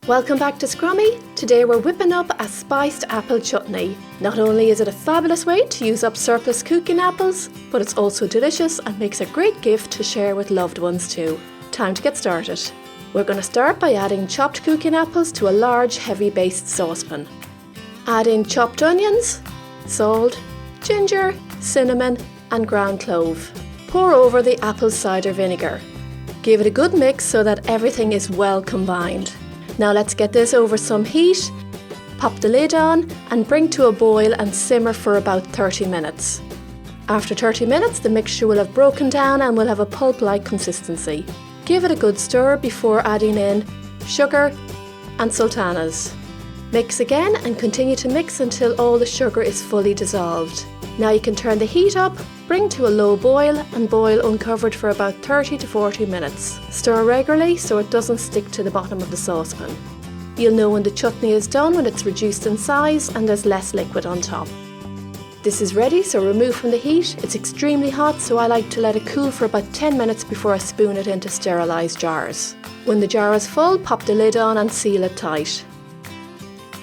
Welcome back to Scrummy. Today we're whipping up a spiced apple chutney. Not only is it a fabulous way to use up surplus cooking apples, but it's also delicious and makes a great gift to share with loved ones too. Time to get started. We're going to start by adding chopped cooking apples to a large heavy based saucepan. Add in chopped onions, salt, ginger, cinnamon and ground clove. Pour over the apple cider vinegar. Give it a good mix so that everything is well combined. Now let's get this over some heat, pop the lid on and bring to a boil and simmer for about 30 minutes. After 30 minutes the mixture will have broken down and will have a pulp-like consistency. Give it a good stir before adding in sugar and sultanas. Mix again and continue to mix until all the sugar is fully dissolved. Now you can turn the heat up, bring to a low boil and boil uncovered for about 30 to 40 minutes. Stir regularly so it doesn't stick to the bottom of the saucepan. You'll know when the chutney is done when it's reduced in size and there's less liquid on top. This is ready, so remove from the heat. It's extremely hot, so I like to let it cool for about 10 minutes before I spoon it into sterilised jars. When the jar is full, pop the lid on and seal it tight.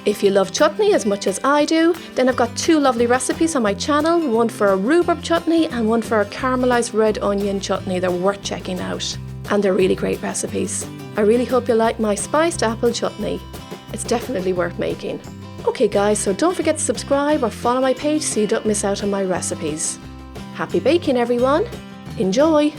If you love chutney as much as I do, then I've got two lovely recipes on my channel, one for a rhubarb chutney and one for a caramelised red onion chutney. They're worth checking out. And they're really great recipes. I really hope you like my spiced apple chutney. It's definitely worth making. Okay guys, so don't forget to subscribe or follow my page so you don't miss out on my recipes. Happy baking everyone! Enjoy!